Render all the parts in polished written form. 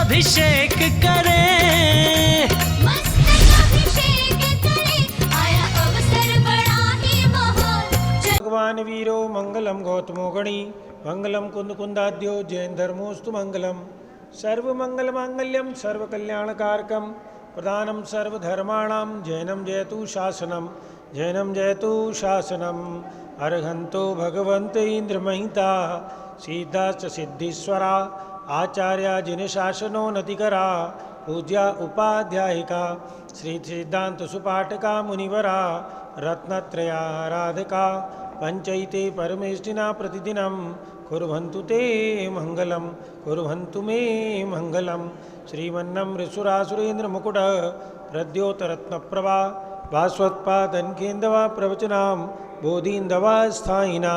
अभिषेक करें, मस्तक अभिषेक करें, आया अवसर बड़ा ही महान। भगवान वीरो मंगलम गौतमो गणी मंगलम कुंद कुंदाद्यो जैन धर्मोस्तु मंगलम सर्वमंगल मांगल्यम सर्वकल्याणकारकम प्रधानम सर्वधर्माणां जैनम जयतु शासनम जैनम जयतु शासनम अर्हन्तो भगवन्त इंद्रमहिता सिद्धाश्च सिद्धीश्वरा आचार्या जिन शासनो नतिकरा पूज्या उपाध्यायिका श्री सिद्धांत सुपाठका मुनिवरा रत्नत्रयाराधका पंचैते परमेष्टिना प्रतिदिनं कुर्वन्तु ते मंगलम कुर्वन्तु मे मंगलम श्रीमन्नमृसुरासुरेन्द्रमुकुट प्रद्योतरत्नप्रभा भास्वत्पादन्केन्दवा प्रवचनां बोधीन्दवा स्थायिना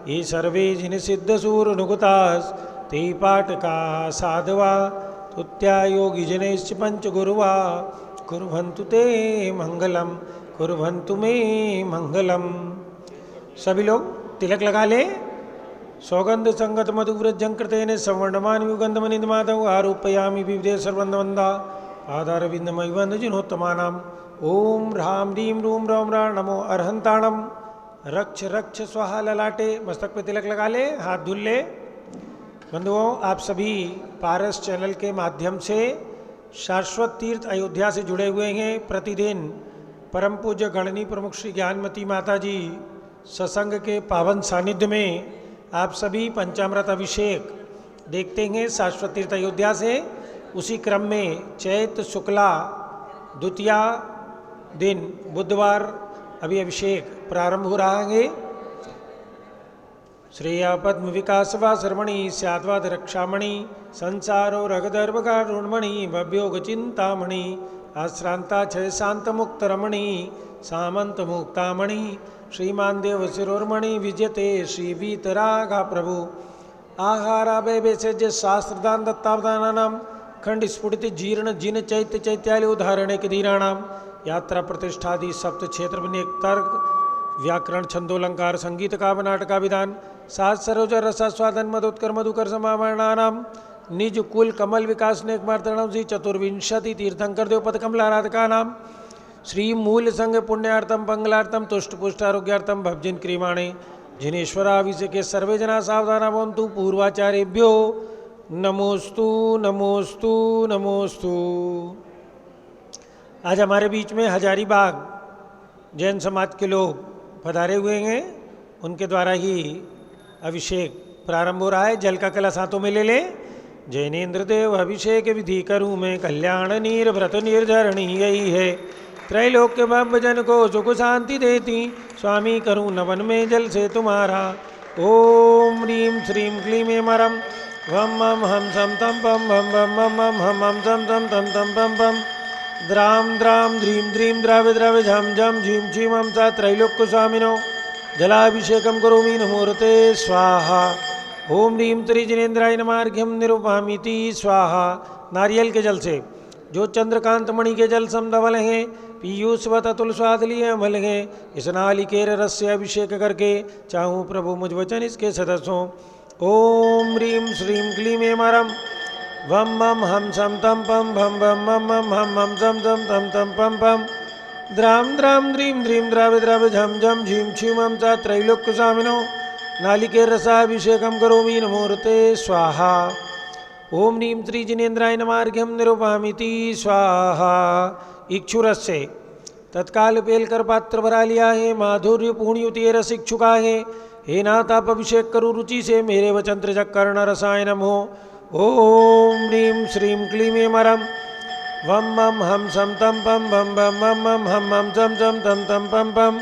ये सर्वे जिनसिद्धसूरनुगतास् ते पाटका साधवा तुत्या योगिजनैश्च पंचगुरुवा कुर्वन्तु ते मंगलम कुर्वन्तु मे मंगलम। सभी लोग तिलक लगा ले। सौगंध संगत मधुव्रजंकृतेन सवर्णमान युगंधमनिंद माधव आरोपयामि विविधे सर्वंदवंदा आधारविंदमय बंध जिनोत्तमानाम ओम ह्रां ह्रीं रूं रौं रा नमो अर्हंताणम। रक्ष रक्ष स्वाहा ललाटे। मस्तक पे तिलक लगा ले, हाथ धुल ले। बंधुओं, आप सभी पारस चैनल के माध्यम से शाश्वत तीर्थ अयोध्या से जुड़े हुए हैं। प्रतिदिन परम पूज्य गणनी प्रमुख श्री ज्ञानमती माता जी सत्संग के पावन सानिध्य में आप सभी पंचामृत अभिषेक देखते हैं शाश्वत तीर्थ अयोध्या से। उसी क्रम में चैत शुक्ला द्वितीया दिन बुधवार अभी अभिषेक प्रारंभ हो रहा है। श्रेया पद्म विकास वा सर्वणि स्याद्वाद रक्षामणि संसारो रगदर्भकारुण्मणि भव्योग चिंतामणि आश्रांता क्षय शांत मुक्त रमणि सामंत मुक्तामणि श्रीमान देव शिरोर्मणि विजयते श्री वीतरागा प्रभु आहाराभय वैसेज्य शास्त्रदान दत्तावदानानाम खंड स्फुटित जीर्ण जिन चैत्य चैत्यालय उदाहरणे के धीराणाम यात्रा प्रतिष्ठादि सप्त क्षेत्र तर्क व्याकरण छंदोलंकार संगीत काव्य नाटका विधान सात सरोज रसास्वादन मधोत्कर मधुकर समावरणानाम निज कुल कमल विकास नेक मार्तणम श्री चतुर्विंशति तीर्थंकर देवपद कमलाराधका नाम श्री मूल संघ पुण्यार्थम मंगलार्थम तुष्ट पुष्टारोग्यार्थम भवजिन क्रियमाणे जिनेश्वराभिषेके सर्वे जना सावधाना भवन्तु। पूर्वाचार्येभ्यो नमोस्तु नमोस्तु नमोस्तु। आज हमारे बीच में हजारीबाग जैन समाज के लोग पधारे हुए हैं। उनके द्वारा ही अभिषेक प्रारंभ हो रहा है। जल का कलश हाथों में ले ले। जैनेन्द्र देव अभिषेक विधि करूँ मैं कल्याण नीर व्रत निर्धरणी यही है त्रैलोक्य भजन को सुख शांति देती स्वामी करूँ नवन में जल से तुम्हारा। ओम ह्रीं श्रीं क्लीं एमरम वम मम हम सम तम पम भम भम मम मम हम हम सम तम तम तम पम पम द्राम द्राम ध्रीं द्रीं द्राव्य द्राव्य झम झम झीं झीं हम सा त्रैलोक्य स्वामिनो जलाभिषेकम करोमि नमोरते स्वाहा। ओम ह्रीं त्रिजिनेन्द्राय नमार्घ्यम निरूपामिति स्वाहा। नारियल के जल से जो चंद्रकांत मणि के जल समधवल हैं पीयूषवत अतुल स्वाद लिए अमल हैं इस नालिकेर रस से अभिषेक करके चाहूँ प्रभु मुझ वचन इसके सदस्यों। ओम ह्रीं श्रीं क्लीं एमरम वम मम हम सम तम पम भम भम मम मम हम हम सम तम तम तम पम पम द्राम द्राम ध्रीं द्रीं द्राव्य द्राव्य झम झम झीं झीं हम सा त्रैलोक्य स्वामिनो नालिकेर रसाभिषेकम करोमि नमोरते स्वाहा। ओम ह्रीं त्रिजिनेन्द्राय नमार्घ्यम निरूपामिति स्वाहा। इक्षुरस से तत्काल पेलकर पात्र भरा लिया है माधुर्य पूर्णयुति रस इच्छुका है हे नाथ आप अभिषेक करो रुचि से मेरे वचन त्रिजक कर्ण रसायनम हो। ओम ह्रीं श्रीं क्लीं एमरम वम मम हम सम तम पम भम भम मम मम हम हम सम सम तम तम पम पम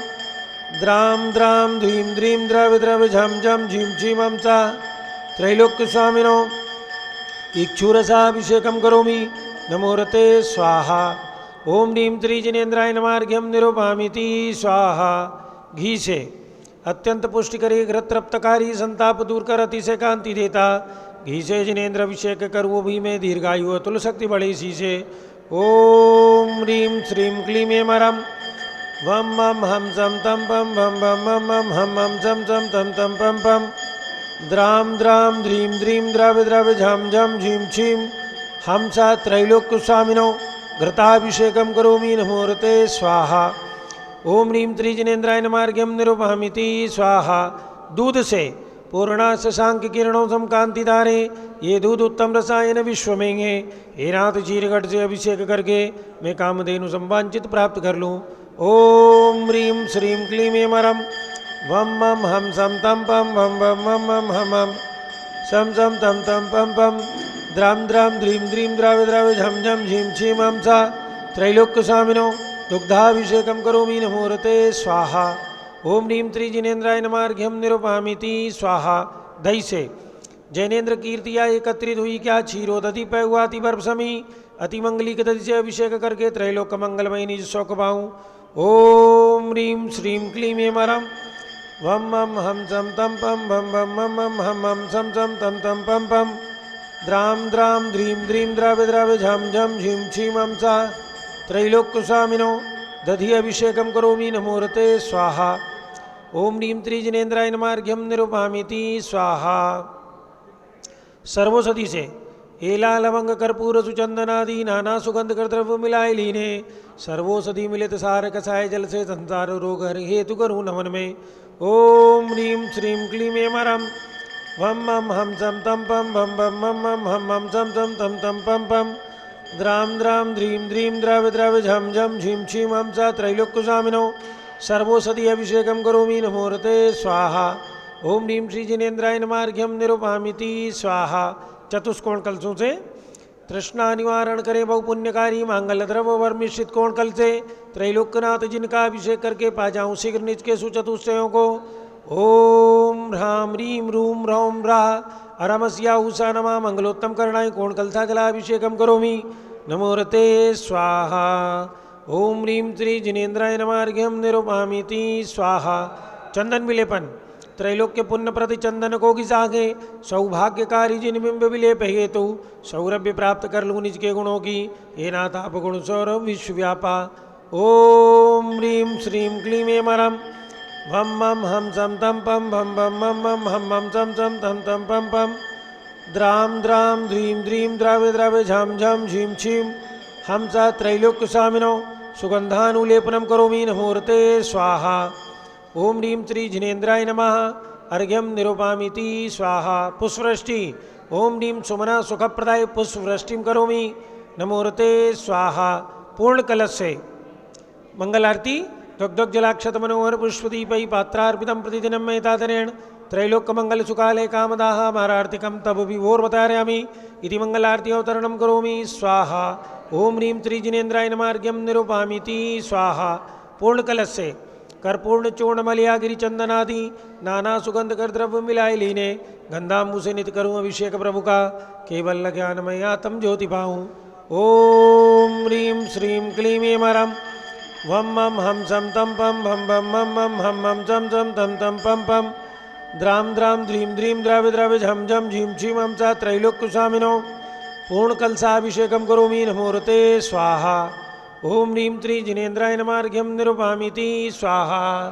द्राम द्राम ध्रीं द्रीं द्रव्य द्रव्य झम झम झीं झीं हम सा त्रैलोक्य स्वामिनो इक्षुरसाभिषेकम करोमि नमोरते स्वाहा। ओम ह्रीं त्रिजिनेन्द्राय नमार्घ्यम निरूपामिति स्वाहा। घी से अत्यंत पुष्टिकरी घृतरप्तकारी संताप दूर कर अतिशय कांति देता घी से जिनेन्द्र अभिषेक कर वो भी में दीर्घायु अतुल शक्ति बढ़े इसी से। ओम ह्रीं श्रीं क्लीं एमरम वम मम हम सम तम पम भम भम मम मम हम हम सम सम तम तम पम पम द्राम द्राम ध्रीं द्रीं द्राव्य द्राव्य झम झम झीं झीं हंसा त्रैलोक्य स्वामिनो घृताभिषेकम करोमि नमोरते स्वाहा। ओम ह्रीं त्रिजिनेन्द्राय नमार्घ्यम निरूपहामिति स्वाहा। दूध से पूर्णा शशांक किरणों समकांतिधारे ये दूध उत्तम रसायन विश्व में है। हे नाथ चीरघट से अभिषेक करके मैं कामधेनु संवांचित प्राप्त कर लूँ। ओम ह्रीं श्रीं क्लीं ऐं मरम वम मम हम सम तम पम वम वम मम मम हम हम सम सम तम तम पम पम द्राम द्राम ध्रीं द्रीं द्रावे द्रावे झम झम झीं छीं हम सा त्रैलोक्य स्वामिनो दुग्धाभिषेकम करोमि नमोरते स्वाहा। ओम ह्रीं त्रिजिनेन्द्राय नमार्घ्यम निरूपहामिति स्वाहा। दही से जैनेन्द्र कीर्तिया एकत्रित हुई क्या क्षीरोदधि पै हुआ अति बर्फ समी अति मंगली के दधि से अभिषेक करके त्रैलोक मंगलमय निज शौक पाऊँ। ओम ह्रीं श्रीं क्लीं ऐं मरम वम मम हम सम तम पम भम भम मम मम हम हम सम सम तम तम पम पम द्राम द्राम ध्रीं द्रीं द्रावे द्रावे झम झम झीं छीं हम सा त्रैलोक्य स्वामिनो दधि अभिषेकम करोमि नमोरते स्वाहा। ओम ह्रीं त्रिजिनेन्द्राय नमार्घ्यम निरूपहामिति स्वाहा। सर्वोषधि से एला लवंग कर्पूर सुचंदनादि नाना सुगंध कर द्रव्य मिलाए लीने सर्वोषधि मिलित सार कसाय जल से संसार रोग हरि हेतु करूँ नमन में। ओम ह्रीं श्रीं क्लीं ऐं मरम वम मम हम सम तम पम भम भम मम मम हम हम सम सम तम तम पम पम द्राम द्राम ध्रीं द्रीं द्रावे द्रावे झम झम झीं छीं हम सा त्रैलोक्य स्वामिनो सर्वोषधि अभिषेकम करोमि नमोरते स्वाहा। ओम ह्रीं श्रीजिनेन्द्राय नमार्घ्यम निरूपहामिति स्वाहा। चतुष्कोण कलशों से तृष्णा निवारण करे बहु पुण्यकारी मांगल द्रव्य वर्मिश्रित कोण कल से त्रैलोक्यनाथ जिनका अभिषेक करके पा जाऊँ शीघ्र निज के सुचतुष्टयों को। ओम ह्रां ह्रीं रूं ह्रौं ह्राः अरमस्या उषा नमा मंगलोत्तम करणाय कोण कलसा जलाभिषेकम करोमि नमोरते स्वाहा। ओम ह्रीं त्रिजिनेन्द्राय नमार्घ्यम निरूपहामिति स्वाहा। चंदन विलेपन त्रैलोक्य पुण्य प्रति चंदन को घिसागे सौभाग्यकारी जिन बिंब विलेप हेतु सौरभ्य प्राप्त कर लूँ निज के गुणों की हे नाथ आप गुण सौरभ विश्वव्यापा। ओम ह्रीं श्रीं क्लीं ऐं मरम वम मम हम सम तम पम भम भम मम मम हम हम सम सम तम तम पम पम द्राम द्राम ध्रीं द्रीं द्रावे द्रावे झम झम झीं छीं हम सा त्रैलोक्य स्वामिनो सुगंधानुलेपनम करोमि नमोरते स्वाहा। ओम ह्रीं त्रिजिनेन्द्राय नमः अर्घ्यम निरूपहामिति स्वाहा। पुष्पवृष्टि ओम ह्रीं सुमना सुखप्रदाय पुष्पवृष्टिम करोमि नमोरते स्वाहा। पूर्ण कलश से मंगल आरती दुग्धोग जलाक्षत मनोहर पुष्पदीपै पात्रार्पितम प्रतिदिनम मेतादरेण त्रैलोक्य मंगल सुकाले कामदाह मारार्तिकम तब विभोर बतारयामि इति मंगलारती अवतरणम करोमि स्वाहा। ओम ह्रीं त्रिजिनेन्द्राय नमार्घ्यम निरूपहामिति स्वाहा। पूर्ण कलश से कर्पूर्ण चूर्ण मलिया गिरि चंदनादि नाना सुगंध कर द्रव्य मिलाए लीने गंधाम्बु से नित करूँ अभिषेक प्रभु का केवल ज्ञानमय आत्म ज्योति पाऊँ। ओम ह्रीं श्रीं क्लीं ऐं मरम वम मम हम सम तम पम भम भम मम मम हम हम सम सम तम तम पम पम द्राम द्राम ध्रीं द्रीं द्रावे द्रावे झम झम झीं छीं हम सा त्रैलोक्य स्वामिनो पूर्ण कलशाभिषेकम करोमि नमोरते स्वाहा। ओम ह्रीं त्रिजिनेन्द्राय नमार्घ्यम निरूपहामिति स्वाहा।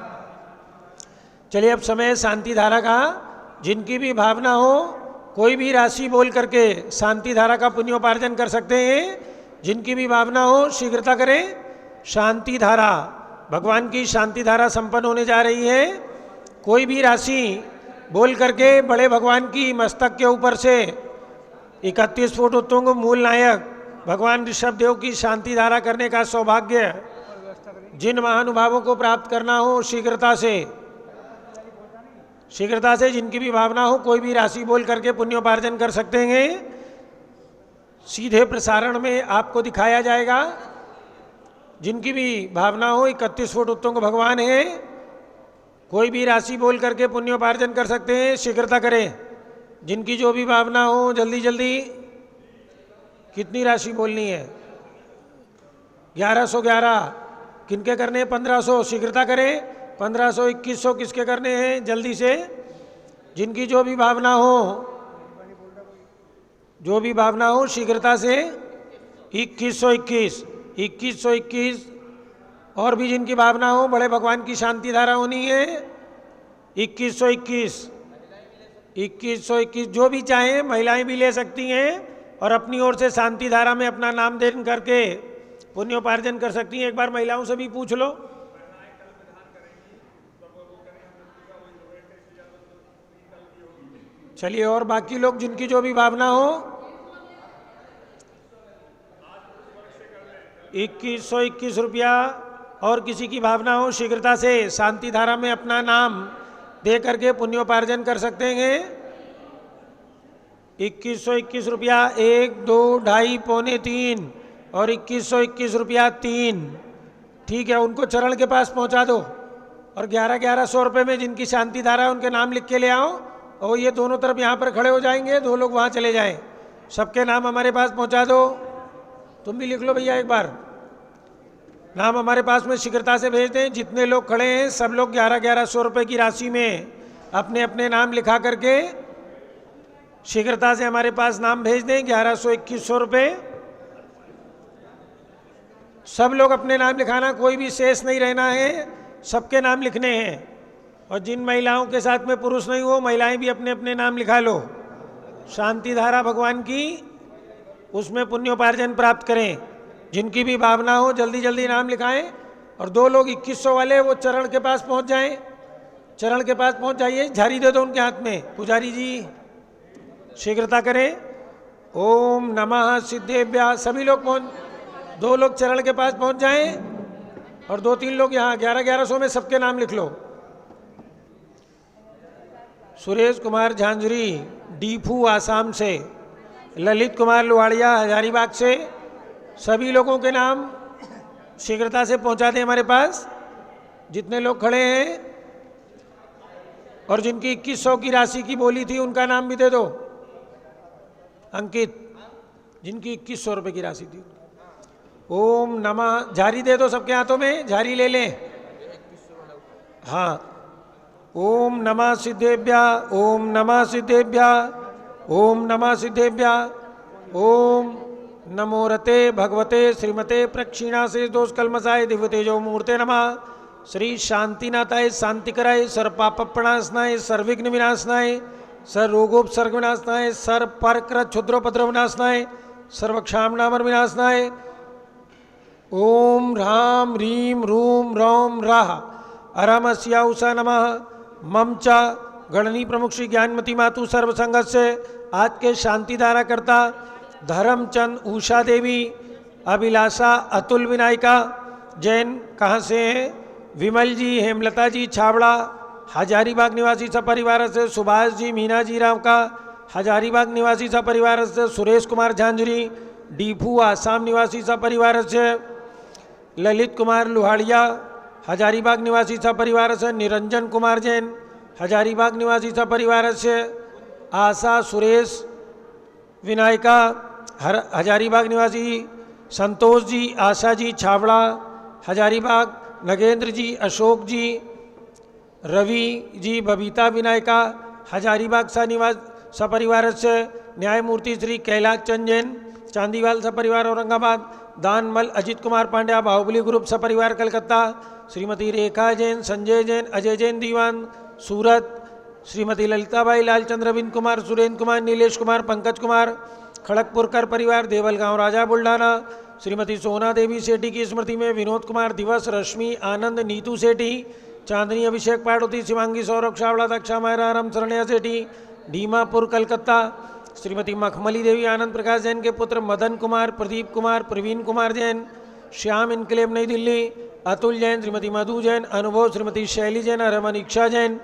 चलिए अब समय शांति धारा का। जिनकी भी भावना हो कोई भी राशि बोल करके शांति धारा का पुण्योपार्जन कर सकते हैं। जिनकी भी भावना हो शीघ्रता करें। शांति धारा भगवान की शांति धारा संपन्न होने जा रही है। कोई भी राशि बोल करके बड़े भगवान की मस्तक के ऊपर से 31 फुट उत्तुंग मूल नायक भगवान ऋषभदेव की शांति धारा करने का सौभाग्य जिन महानुभावों को प्राप्त करना हो शीघ्रता से जिनकी भी भावना हो कोई भी राशि बोल करके पुण्योपार्जन कर सकते हैं। सीधे प्रसारण में आपको दिखाया जाएगा। जिनकी भी भावना हो 31 फुट उत्तुंग भगवान है कोई भी राशि बोल करके पुण्योपार्जन कर सकते हैं। शीघ्रता करें। जिनकी जो भी भावना हो जल्दी जल्दी। कितनी राशि बोलनी है? 1111। किनके करने हैं? 1500। शीघ्रता करें। 1500 2100 किसके करने हैं? जल्दी से। जिनकी जो भी भावना हो शीघ्रता से। 2121 और भी जिनकी भावना हो बड़े भगवान की शांति धारा होनी है। 2121 जो भी चाहें महिलाएं भी ले सकती हैं। और अपनी ओर से शांति धारा में अपना नाम देन करके पुण्योपार्जन कर सकती हैं। एक बार महिलाओं से भी पूछ लो। चलिए, और बाकी लोग जिनकी जो भी भावना हो, 2121 रुपया और किसी की भावना हो शीघ्रता से शांति धारा में अपना नाम दे करके पुण्योपार्जन कर सकते हैं। 2121 रुपया 1, 2, 2.5, पौने 3 और 2121 रुपया 3। ठीक है, उनको चरण के पास पहुंचा दो और 1100 रुपये में जिनकी शांति धारा है उनके नाम लिख के ले आओ। और ये दोनों तरफ यहाँ पर खड़े हो जाएंगे, 2 लोग वहाँ चले जाएं। सबके नाम हमारे पास पहुँचा दो। तुम भी लिख लो भैया, एक बार नाम हमारे पास में शीघ्रता से भेज दें। जितने लोग खड़े हैं सब लोग 1100 रुपये की राशि में अपने अपने नाम लिखा करके शीघ्रता से हमारे पास नाम भेज दें। 1121 रुपये सब लोग अपने नाम लिखाना, कोई भी शेष नहीं रहना है, सबके नाम लिखने हैं। और जिन महिलाओं के साथ में पुरुष नहीं हो, महिलाएं भी अपने अपने नाम लिखा लो। शांति धारा भगवान की, उसमें पुण्योपार्जन प्राप्त करें। जिनकी भी भावना हो जल्दी जल्दी नाम लिखाएं। और 2 लोग 2100 वाले वो चरण के पास पहुंच जाएं। चरण के पास पहुंच जाइए, झाड़ी दे दो उनके हाथ में। पुजारी जी शीघ्रता करें। ओम नमः सिद्धेभ्या। सभी लोग 2 लोग चरण के पास पहुंच जाएं और 2-3 लोग यहाँ 1100 में सबके नाम लिख लो। सुरेश कुमार झांझरी डीफू आसाम से, ललित कुमार लुहाड़िया हजारीबाग से, सभी लोगों के नाम शीघ्रता से पहुंचा दें हमारे पास, जितने लोग खड़े हैं। और जिनकी 2100 की राशि की बोली थी उनका नाम भी दे दो। अंकित, जिनकी 2100 रुपये की राशि थी। ओम नमः, झारी दे दो सबके हाथों में, झारी ले लें। हाँ, ओम नमः सिद्धेभ्या, ओम नमः सिद्धेभ्या, ओम नमः सिद्धेभ्या, ओम नमो रते भगवते श्रीमते प्रक्षीणा से दोष कलमसाय दिव्य तेजो मूर्ते नमः। श्री शांतिनाथाय शांतिकराय सर्व पापप्रणाशनाय सर्वविघ्न विनाशनाय सर्व रोगोपसर्ग विनाशनाय सर्व परकृत क्षुद्रोपद्रव विनाशनाय सर्वक्षामनामर विनाशनाय। ओम ह्राम ह्रीम रूम रौम राह अरमस्या उषा नमः। मम च गणनी प्रमुख श्री ज्ञानमती मातु सर्वसंगत से आज के शांति धारा करता धर्मचंद, उषा देवी, अभिलाषा, अतुल विनायका जैन, कहाँ से हैं, विमल जी, हेमलता जी छावड़ा हजारीबाग निवासी सपरिवार से, सुभाष जी, मीना जी राव का हजारीबाग निवासी सपरिवार से, सुरेश कुमार झांझरी डीफू आसाम निवासी सपरिवार से, ललित कुमार लुहाड़िया हजारीबाग निवासी सपरिवार से, निरंजन कुमार जैन हजारीबाग निवासी सपरिवार से, आशा सुरेश विनायका हजारीबाग निवासी, संतोष जी, आशा जी छावड़ा हजारीबाग, नगेंद्र जी, अशोक जी, रवि जी, बबीता विनायका हजारीबाग सा निवास सपरिवार से, न्यायमूर्ति श्री कैलाश चंद जैन चांदीवाल सपरिवार औरंगाबाद, दानमल अजित कुमार पांड्या बाहुबली ग्रुप सपरिवार कलकत्ता, श्रीमती रेखा जैन, संजय जैन, अजय जैन दीवान सूरत, श्रीमती ललिताबाई लालचंद्र, रविंद्र कुमार, सुरेंद्र कुमार, नीलेश कुमार, पंकज कुमार खड़गपुरकर परिवार देवलगांव राजा बुल्ढाना, श्रीमती सोना देवी सेठी की स्मृति में विनोद कुमार, दिवस, रश्मि, आनंद, नीतू सेठी, चांदनी अभिषेक पाड़ोती, शिवांगी सौरभ छावड़ा, दक्षा मायरा, राम शरणिया सेठी डीमापुर कलकत्ता, श्रीमती मखमली देवी आनंद प्रकाश जैन के पुत्र मदन कुमार, प्रदीप कुमार, प्रवीण कुमार जैन, श्याम इनकलेब नई दिल्ली, अतुल जैन, श्रीमती मधु जैन, अनुभव, श्रीमती शैली जैन, रमन इच्छा जैन,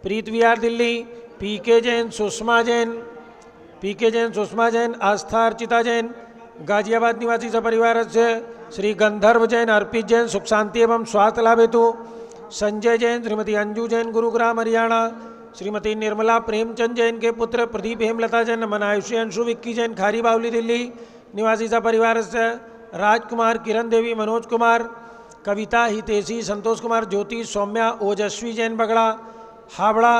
प्रीत विहार दिल्ली, पीके जैन, सुषमा जैन, पीके जैन, सुषमा जैन, आस्था अर्चिता जैन गाजियाबाद निवासी सपरिवार से, श्री गंधर्व जैन, अर्पित जैन सुख शांति एवं स्वास्थ्य लाभ हेतु, संजय जैन, श्रीमती अंजू जैन गुरुग्राम हरियाणा, श्रीमती निर्मला प्रेमचंद जैन के पुत्र प्रदीप हेमलता जैन, मनायुषी अंशु विक्की जैन खारी बावली दिल्ली निवासी सपरिवार से, राजकुमार, किरण देवी, मनोज कुमार, कविता, हितेशी, संतोष कुमार, ज्योति, सौम्या, ओजस्वी जैन बगड़ा हावड़ा,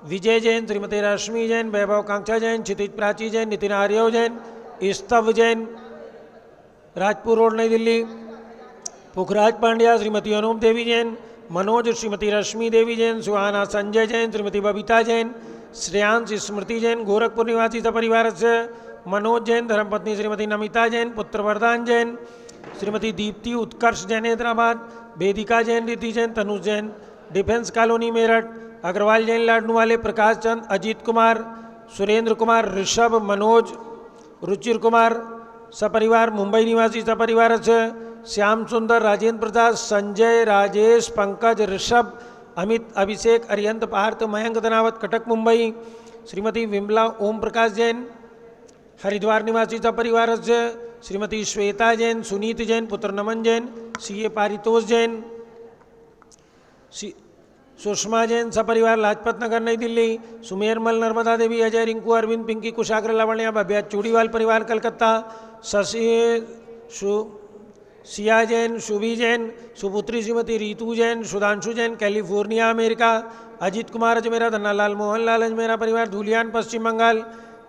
विजय जैन, श्रीमती रश्मि जैन, वैभव कांक्षा जैन, क्षितिज प्राची जैन, नितिन आर्यव जैन, स्तव जैन राजपुर रोड नई दिल्ली, पुखराज पांड्या, श्रीमती अनूप देवी जैन, मनोज, श्रीमती रश्मि देवी जैन, सुहाना संजय जैन, श्रीमती बबीता जैन, श्रेयांश स्मृति जैन गोरखपुर निवासी सपरिवार से, मनोज जैन, धर्मपत्नी श्रीमती नमिता जैन, पुत्र वरदान जैन, श्रीमती दीप्ति उत्कर्ष जैन हैदराबाद, वेदिका जैन, रिद्धि जैन, तनुज जैन डिफेंस कॉलोनी मेरठ, अग्रवाल जैन लाडनूवाले, प्रकाश चंद, अजीत कुमार, सुरेंद्र कुमार, ऋषभ, मनोज, रुचिर कुमार सपरिवार मुंबई निवासी सपरिवार से, श्याम सुंदर, राजेंद्र प्रसाद, संजय, राजेश, पंकज, ऋषभ, अमित, अभिषेक, अरियंत, पार्थ, मयंक धनावत कटक मुंबई, श्रीमती विमला ओम प्रकाश जैन हरिद्वार निवासी सपरिवार से, श्रीमती श्वेता जैन, सुनीत जैन, पुत्र नमन जैन, सीए पारितोष जैन, सुषमा जैन सपरिवार लाजपत नगर नई दिल्ली, सुमेरमल, नर्मदा देवी, अजय, रिंकू, अरविंद, पिंकी, कुशाग्र, लावण्या, भव्या, चूड़ीवाल परिवार कलकत्ता, शशि, सिया जैन, शुभी जैन, सुपुत्री श्रीमती रीतू जैन, सुधांशु जैन, कैलिफोर्निया अमेरिका, अजीत कुमार अजमेरा, धन्नालाल मोहनलाल अजमेरा परिवार धूलियान पश्चिम बंगाल,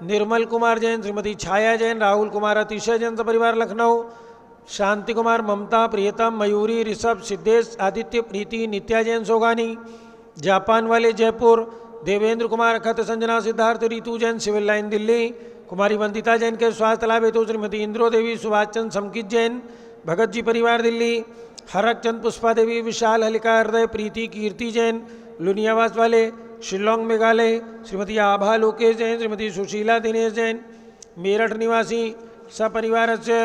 निर्मल कुमार जैन, श्रीमती छाया जैन, राहुल कुमार अतिशय जैन सपरिवार लखनऊ, शांति कुमार, ममता, प्रियतम, मयूरी, ऋषभ, सिद्धेश, आदित्य, प्रीति, नित्या जैन सोगानी, जापान वाले जयपुर, देवेंद्र कुमार, अखत, संजना, सिद्धार्थ, रीतू जैन सिविल लाइन दिल्ली, कुमारी वंदिता जैन के स्वास्थ्य लाभ हेतु श्रीमती इंद्रो देवी, सुभाष चंद, समकित जैन भगत जी परिवार दिल्ली, हरक चंद, पुष्पा देवी, विशाल, हलिका, हृदय, प्रीति, कीर्ति जैन लुनियावास वाले, शिलोंग मेघालय, श्रीमती आभा लोकेश जैन, श्रीमती सुशीला दिनेश जैन मेरठ निवासी सपरिवार से,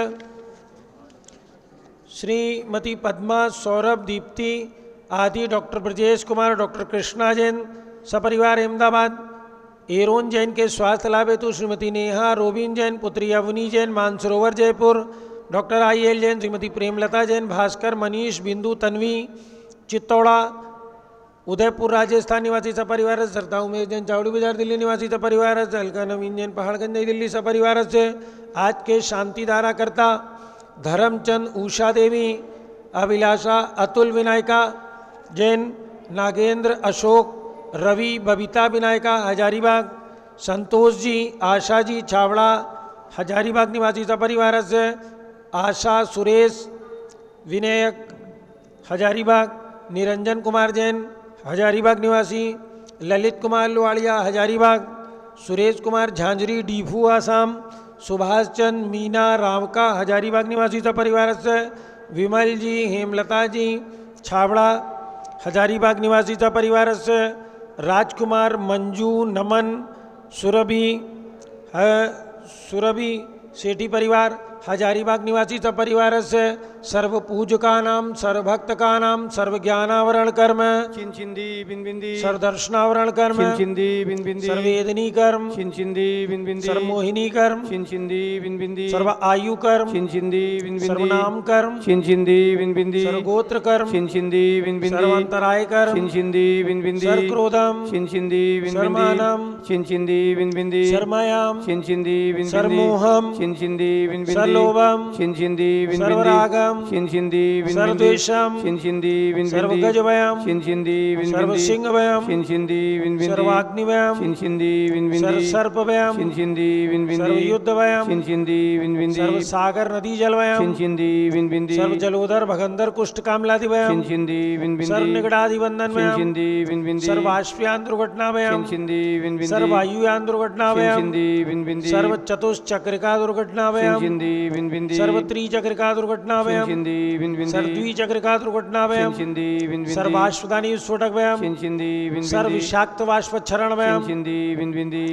श्रीमती पद्मा, सौरभ, दीप्ति आदि, डॉक्टर ब्रजेश कुमार, डॉक्टर कृष्णा जैन सपरिवार अहमदाबाद, एरोन जैन के स्वास्थ्य लाभ हेतु श्रीमती नेहा, रोबिन जैन, पुत्री अवनी जैन, मानसरोवर जयपुर, डॉक्टर IL जैन, श्रीमती प्रेमलता जैन, भास्कर, मनीष, बिंदु, तन्वी, चित्तौड़ा, उदयपुर राजस्थान निवासी सपरिवार, सरता उमेश जैन, चावड़ी बाजार दिल्ली निवासी सपरिवार, अलका नवीन जैन, पहाड़गंज नई दिल्ली सपरिवार से, आज के शांति धारा करता धर्मचंद, उषा देवी, अभिलाषा, अतुल विनायका जैन, नागेंद्र, अशोक, रवि, बबीता विनायका हजारीबाग, संतोष जी, आशा जी, छावड़ा हजारीबाग निवासी सपरिवार से, आशा, सुरेश, विनायक हजारीबाग, निरंजन कुमार जैन हजारीबाग निवासी, ललित कुमार लुवाड़िया हजारीबाग, सुरेश कुमार झांझरी, डीफू आसाम, सुभाष चंद, मीना, रावका हजारीबाग निवासी सपरिवार से, विमल जी, हेमलता जी, छावड़ा हजारीबाग निवासी सपरिवार से, राजकुमार, मंजू, नमन, सुरभि सेठी परिवार हजारीबाग निवासी सपरिवार से, सर्व पूजका नाम, सर्वभक्त का नाम, सर्व ज्ञानावरण कर्म, चिंचिंदी बिनबिंदी, सर्वदर्शनावरण कर्म, चिंचिंदी बिनबिंदी, सर्वेदनी कर्म, चिंचिंदी बिनबिंदी, सर्वमोहिनी कर्म, चिंचिंदी बिनबिंदी, सर्व आयु कर्म, चिंचिंदी बिनबिंदी, सर्वनाम कर्म, चिंचिंदी बिनबिंदी, सर्वगोत्र कर्म, चिंचिंदी बिनबिंदी, सर्वांतराय कर्म, चिंचिंदी बिनबिंदी, सर्वक्रोधम, चिंचिंदी बिनबिंदी, सर्वमानम, चिंचिंदी बिनबिंदी, सर्वमायाम, चिंचिंदी बिनबिंदी, सर्वमोहम, चिंचिंदी बिनबिंदी, सर्वलोभम, चिंचिंदी बिनबिंदी, सर्वरागम, चिंचिंदी बिनबिंदी, सर्वद्वेषम, चिंचिंदी बिनबिंदी, सर्वगजभयम, चिंचिंदी बिनबिंदी, सर्वसिंहभयम, चिंचिंदी बिनबिंदी, सर्वाग्निभयम, चिंचिंदी बिनबिंदी, सर्वसर्पभयम, चिंचिंदी बिनबिंदी, सर्वयुद्धभयम, चिंचिंदी बिनबिंदी, सर्वसागर नदी जलभयम, चिंचिंदी बिनबिंदी, सर्वजलोदर भगंदर कुष्ठ कामलादिभयम, चिंचिंदी बिनबिंदी, सर्वनिगड़ादिबंधनभयम, चिंचिंदी बिनबिंदी, सर्वाश्वयान दुर्घटनाभयम, चिंचिंदी बिनबिंदी, सर्ववायुयान दुर्घटनाभयम, चिंचिंदी बिनबिंदी, सर्वचतुश्चक्रिका दुर्घटनाभयम, चिंचिंदी बिनबिंदी, सर्वत्रिचक्रिका दुर्घटनाभयम, चिंचिंदी बिनबिंदी, सर्वद्विचक्रिका दुर्घटनाभयम, चिंचिंदी बिनबिंदी, सर्वाश्वदानी विस्फोटकभयम, चिंचिंदी बिनबिंदी, सर्वविषाक्त वाष्पच्छरणभयम, चिंचिंदी बिनबिंदी,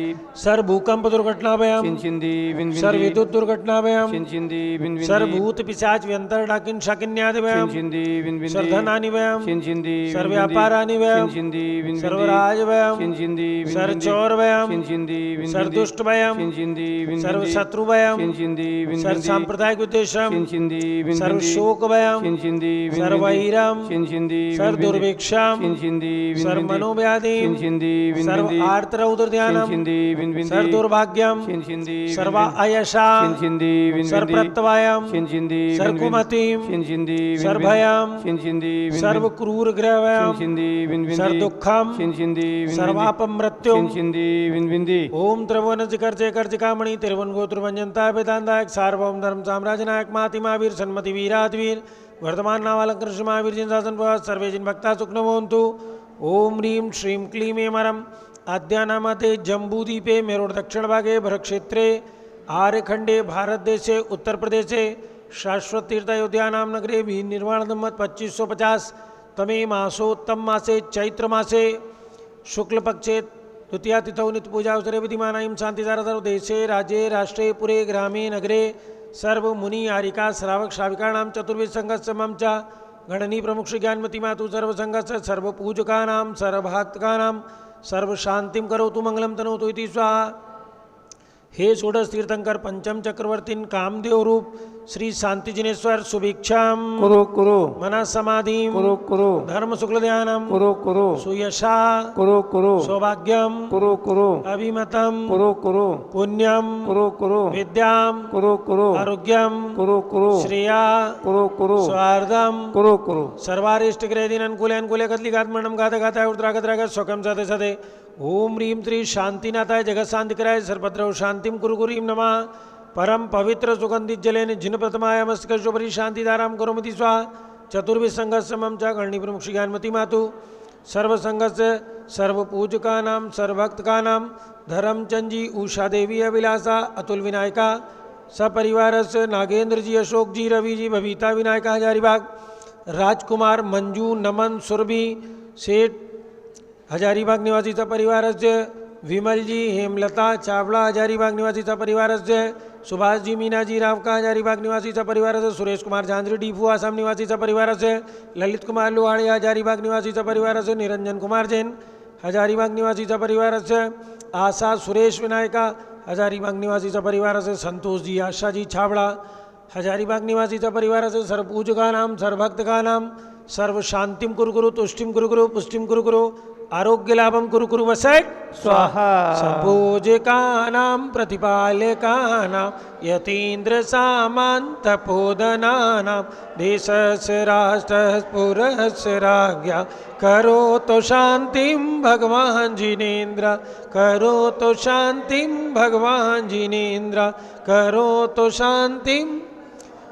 सर्वभूकंप दुर्घटनाभयम, चिंचिंदी बिनबिंदी, सर्वविद्युत दुर्घटनाभयम, चिंचिंदी बिनबिंदी, सर्वभूत पिशाच व्यंतर डाकिन शाकिन्यादिभयम, चिंचिंदी बिनबिंदी, सर्वधनानिभयम, चिंचिंदी सर्वव्यापारानिभयम, चिंचिंदी बिनबिंदी, सर्वराजभयम, चिंचिंदी बिनबिंदी, सर्वचौरभयम, चिंचिंदी बिनबिंदी, सर्वदुष्टभयम, चिंचिंदी बिनबिंदी, सर्वशत्रुभयम, चिंचिंदी बिनबिंदी, सर्वसांप्रदायिक उद्देश्यम, चिंचिंदी बिनबिंदी, सर्वशोकभयम, चिंचिंदी बिनबिंदी, सर्वैरम, चिंचिंदी बिनबिंदी, सर्वदुर्भिक्षम, चिंचिंदी बिनबिंदी, सर्वमनोव्याधिम, चिंचिंदी बिनबिंदी, सर्वार्तरौद्रध्यानम, चिंचिंदी बिनबिंदी, सर्वदुर्भाग्यम, चिंचिंदी सर्वायशा, चिंचिंदी बिनबिंदी, सर्वप्रत्यवायम, चिंचिंदी सर्वकुमतिम, चिंचिंदी सर्वभयम, चिंचिंदी सर्वक्रूरग्रहभयम, चिंचिंदी बिनबिंदी, सर्वदुःखम, चिंचिंदी सर्वापमृत्युम, चिंचिंदी बिनबिंदी, ओम त्रिभुवन शिखर कर्तिकामणि तिरुवन गोत्र वंजनता वेदांतायक सार्वभौम धर्म साम्राज्य नायक माति महावीर सन्मति वीराधवीर वर्तमान नावालंकृष्ण श्री महावीर जिन शासन प्रवास सर्वे जिन भक्ता सुखनवन्तु। ओम ह्रीं श्रीं क्लीं एमरम आद्यानामते जम्बूदीपे मेरोड दक्षिण भागे भरक्षेत्रे आर्यखंडे भारत देशे उत्तर प्रदेशे शाश्वत तीर्थ अयोध्या नाम नगरे भी निर्वाण सम्मत 2550 तमे मासोत्तम मासे चैत्र मासे शुक्ल पक्षे द्वितीया तिथौ नित्य पूजा अवसरे विधिमानायं शांतिदारतरो देशे राज्ये राष्ट्रे पुरे ग्रामे नगरे सर्व मुनि आरिका श्रावक श्राविकाणां चतुर्विध संघस्य मम च गणनी प्रमुख श्री ज्ञानमती मातु सर्व संघस्य सर्व पूजकानां सर्व भक्तकानां सर्व शांतिं करोतु मंगलम तनोतु इति स्वाहा। हे षोडश तीर्थंकर पंचम चक्रवर्तीन कामदेव रूप श्री शांति जिनेश्वर सुभिक्षाम कुरु कुरु मन समाधि कुरु कुरु धर्म शुक्ल ध्यानम कुरु कुरु सुयशा कुरु कुरु सौभाग्यम कुरु कुरु अभिमतम कुरु कुरु पुण्यम कुरु कुरु विद्याम कुरु कुरु आरोग्यम कुरु कुरु श्रेया कुरु कुरु स्वार्धम कुरु कुरु सर्वारिष्ट ग्रहदीन अनुकूल अनुकूल कदलिघात मरणम गाता गाता उद्रागत रागत शोकम सते सते ओम ह्रीम श्री शांतिनाथाय जगत शांति कराय सर्वत्र शांतिम कुरु कुरीम नमः परम पवित्र सुगंधित जलेन जिन प्रथमाय मस्तकोपरि शांतिधाराम करोमि स्वाहा। चतुर्विध संघस्य मम च गणनी प्रमुख श्री ज्ञानमती मातु सर्व संघस्य सर्व पूजकानां सर्वभक्तकानां धर्मचंद जी उषा देवी अभिलाषा अतुल विनायका सपरिवारस्य नागेंद्र जी अशोक जी रवि जी बबीता विनायका हजारीबाग राजकुमार मंजू नमन सुरभि सेठ हजारीबाग निवासी परिवारस्य विमल जी हेमलता चावला हजारीबाग निवासी परिवारस्य सुभाष जी मीना जी रावका हजारीबाग निवासी परिवारस्य सुरेश कुमार झांझरी डीफू आसाम निवासी परिवारस्य ललित कुमार लोहाड़े हजारीबाग निवासी परिवारस्य निरंजन कुमार जैन हजारीबाग निवासी परिवारस्य आशा सुरेश विनायका हजारीबाग निवासी परिवारस्य संतोष जी आशा जी छावड़ा हजारीबाग निवासी परिवारस्य सर्वपूजकानां सर्वभक्तकानां सर्व शांतिम कुरु कुरु तुष्टिम कुरु कुरु पुष्टिम कुरु कुरु आरोग्य लाभम कुरु कुरु वसैक स्वाहा संपूजकानां प्रतिपालकानां यतीन्द्र सामंत पोदनानां देशस्य राष्ट्रस्य पुरस्य राज्ञा करोतु शांतिं भगवान जिनेन्द्र करोतु शांतिं भगवान जिनेन्द्र करोतु शांतिं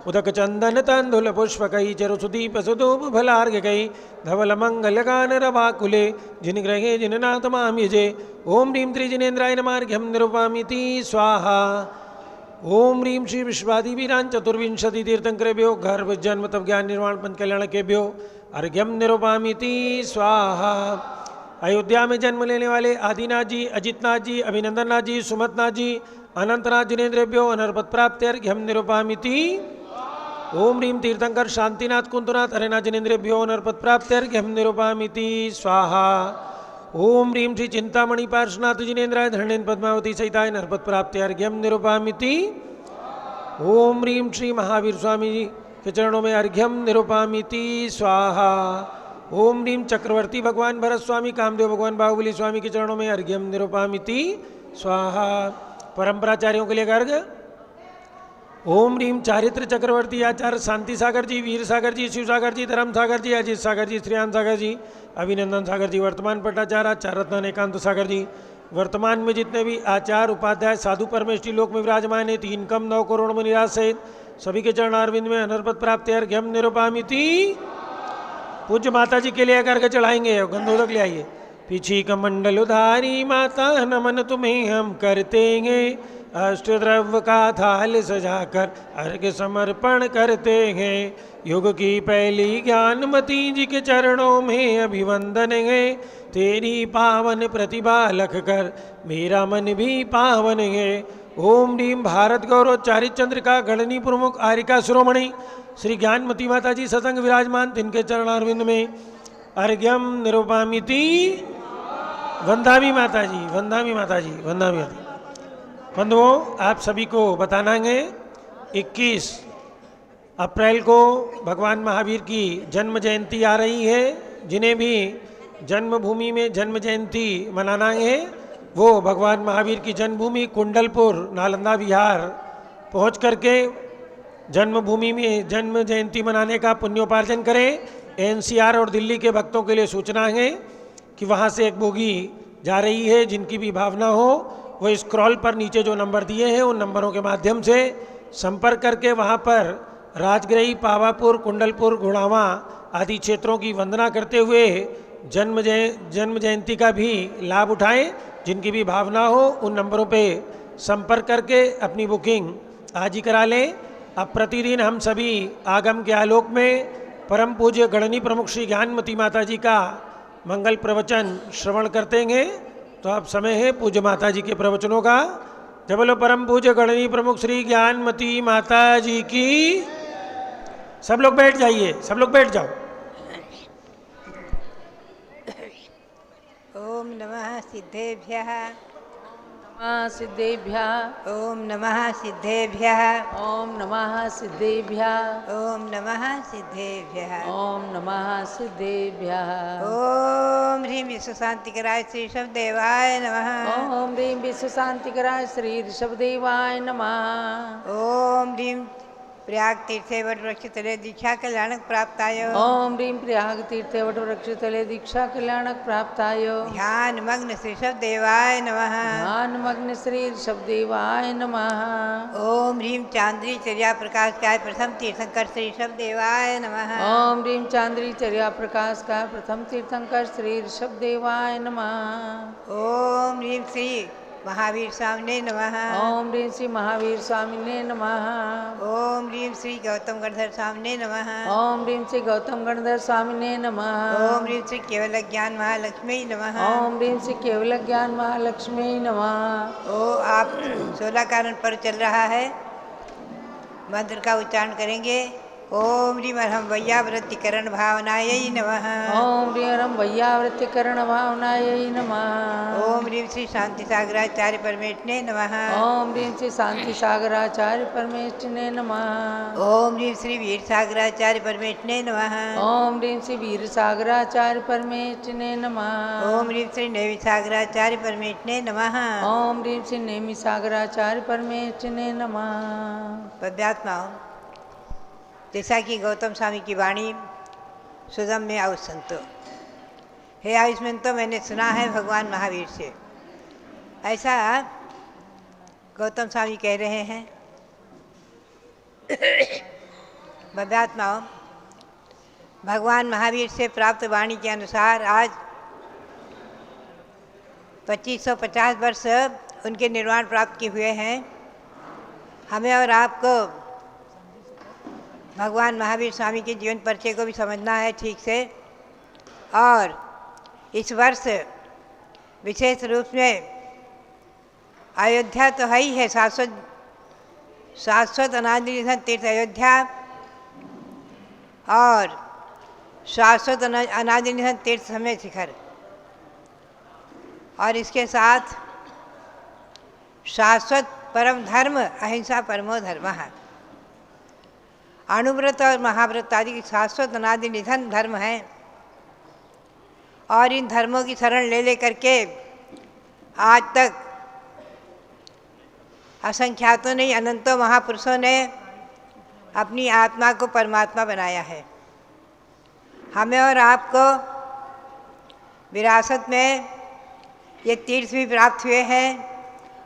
उदक चंदन तंदुल पुष्पकई चरु सुदीप सुधूप फलार्घ्यकई धवल मंगल गान रवाकुले जिन ग्रहे जिन नाथ माम यजे ओम ह्रीं त्रिजिनेन्द्राय नमार्घ्यम निरूपामिति स्वाहा। ओम ह्रीं श्री विश्वादिवीरान चतुर्विंशति तीर्थंकरेभ्यो गर्भ जन्म तप ज्ञान निर्वाण पंच कल्याणकेभ्यो अर्घ्यम निरूपामिति स्वाहा। अयोध्या में जन्म लेने वाले आदिनाथ जी अजितनाथ जी अभिनंदननाथ जी सुमतनाथ जी अनंतनाथ जिनेन्द्रेभ्यो अनर्पत प्राप्त अर्घ्यम निरूपामिति। ओम ह्रीं तीर्थंकर शांतिनाथ कुंतुनाथ हरेनाथ जिनेन्द्रेभ्यो नरपत प्राप्त्यर्घ्यम निरूपामिति स्वाहा। ओम ह्रीं श्री चिंतामणि पार्श्वनाथ जिनेन्द्राय धरणेन पद्मावती सहिताय नरपत प्राप्त्यर्घ्यम निरूपामिति। ओम ह्रीं श्री महावीर स्वामी जी के चरणों में अर्घ्यम निरूपामिति स्वाहा। ओम ह्रीं चक्रवर्ती भगवान भरत स्वामी कामदेव भगवान बाहुबली स्वामी के चरणों में अर्घ्यम निरूपामिति स्वाहा। परंपराचार्यों के लिए अर्घ। ओम ह्रीं चारित्र चक्रवर्ती आचार्य शांति सागर जी वीर सागर जी शिव सागर जी धर्म सागर जी अजीत सागर जी श्रीयान सागर जी अभिनंदन सागर जी वर्तमान पट्टाचार्य आचार्य रत्न एकांत सागर जी वर्तमान में जितने भी आचार्य उपाध्याय साधु परमेष्टि लोक में विराजमान है 3 कम 9 करोड़ में निराश सहित सभी के चरणारविंद में अनर्पत प्राप्त अर्घ्यम निरूपामिति। पूज्य माता जी के लिए अर्घ्य चढ़ाएंगे गंधोदक ले आइए। पीछी कमंडल उधारी माता नमन तुम्हें हम करते हैं अष्टद्रव्य का थाल सजाकर अर्घ्य समर्पण करते हैं। युग की पहली ज्ञानमती जी के चरणों में अभिवंदन है तेरी पावन प्रतिभा लख कर मेरा मन भी पावन है। ओम ह्रीं भारत गौरव चारिचंद्रिका गणनी प्रमुख आरिका शिरोमणि श्री ज्ञानमती माता जी सत्संग विराजमान तिनके चरणारविंद में अर्घ्यम निरूपामिति। वंदामी माता जी वंदामी माता जी वंदामी माता। बंधुओं आप सभी को बताना है 21 अप्रैल को भगवान महावीर की जन्म जयंती आ रही है। जिन्हें भी जन्मभूमि में जन्म जयंती मनाना है वो भगवान महावीर की जन्मभूमि कुंडलपुर नालंदा बिहार पहुंच करके जन्मभूमि में जन्म जयंती मनाने का पुण्योपार्जन करें। एनसीआर और दिल्ली के भक्तों के लिए सूचना है कि वहाँ से एक बोगी जा रही है। जिनकी भी भावना हो वो स्क्रॉल पर नीचे जो नंबर दिए हैं उन नंबरों के माध्यम से संपर्क करके वहाँ पर राजगृही पावापुर कुंडलपुर गुड़ावा आदि क्षेत्रों की वंदना करते हुए जन्म जयंती का भी लाभ उठाएं। जिनकी भी भावना हो उन नंबरों पे संपर्क करके अपनी बुकिंग आज ही करा लें। अब प्रतिदिन हम सभी आगम के आलोक में परम पूज्य गणनी प्रमुख श्री ज्ञानमती माता जी का मंगल प्रवचन श्रवण करते हैं। तो अब समय है पूज्य माता जी के प्रवचनों का। जब बोलो परम पूज्य गणनी प्रमुख श्री ज्ञानमती माता जी की। सब लोग बैठ जाइए, सब लोग बैठ जाओ। ओम नमः सिद्धेभ्यः। नमः सिद्धेभ्यः। ओम नमः सिद्धेभ्यः। ओम नमः सिद्धेभ्यः। ओम नमः सिद्धेभ्यः। ओम नमः सिद्धेभ्यः। ओम ह्रीं विश्व शांतिकराय श्री शब्देवाय नमः। ओम ह्रीं विश्व शांतिकराय श्री ऋषभदेवाय नमः। ओम ह्रीं प्रयाग तीर्थे वट वृक्ष तले दीक्षा कल्याणक प्राप्ताय। ओम ह्रीं प्रयाग तीर्थे वट वृक्ष तले दीक्षा कल्याणक प्राप्ताय। ध्यान मग्न श्री शब्देवाय नमः। ध्यान मग्न श्री ऋषभदेवाय नमः। ओम ह्रीं चांद्री चर्या प्रकाश काय प्रथम तीर्थंकर श्री शब्देवाय नमः। ओम ह्रीं चांद्री चर्या प्रकाश का प्रथम तीर्थंकर श्री ऋषभदेवाय नमः। ओम ह्रीं श्री महावीर स्वामिने नमः। ओम ह्रीं श्री महावीर स्वामिने नमः। ओम ह्रीं श्री गौतम गणधर स्वामिने नमः। ओम ह्रीं श्री गौतम गणधर स्वामिने नमः। ओम ह्रीं श्री केवल ज्ञान महालक्ष्मी नमः। ओम ह्रीं श्री केवल ज्ञान महालक्ष्मी नमः। ओ आप 16 कारण पर चल रहा है, मंत्र का उच्चारण करेंगे। ओम ह्रीं अरहम वैयावृत्तिकरण भावनायै नमः। ओम ह्रीं अरहम वैयावृत्तिकरण भावनायै नमः। ओम ह्रीं श्री शांति सागराचार्य परमेष्ठिने नमः। ओम ह्रीं श्री शांति सागराचार्य परमेष्ठिने नमः। ओम ह्रीं श्री वीर सागराचार्य परमेष्ठिने नमः। ओम ह्रीं श्री वीर सागराचार्य परमेष्ठिने नमः। ओम ह्रीं श्री नेवि सागराचार्य परमेष्ठिने नमः। ओम ह्रीं श्री नेमि सागराचार्य परमेष्ठिने नमः। पद्यात्माओं, जैसा कि गौतम स्वामी की वाणी सुदम में आयुष्मंतो, हे आयुष्मंतो, मैंने सुना है भगवान महावीर से, ऐसा गौतम स्वामी कह रहे हैं। बद्धात्माओं, भगवान महावीर से प्राप्त वाणी के अनुसार आज 2550 वर्ष उनके निर्वाण प्राप्त किए हुए हैं। हमें और आपको भगवान महावीर स्वामी के जीवन परिचय को भी समझना है ठीक से। और इस वर्ष विशेष रूप में अयोध्या तो है ही है, शाश्वत अनादि निधन तीर्थ अयोध्या और शाश्वत अनादि निधन तीर्थ समय शिखर, और इसके साथ शाश्वत परम धर्म अहिंसा परमो धर्मः। अणुव्रत और महाव्रत आदि शाश्वत अनादि निधन धर्म हैं, और इन धर्मों की शरण ले ले करके आज तक असंख्यातों नहीं अनंतों महापुरुषों ने अपनी आत्मा को परमात्मा बनाया है। हमें और आपको विरासत में ये तीर्थ भी प्राप्त हुए हैं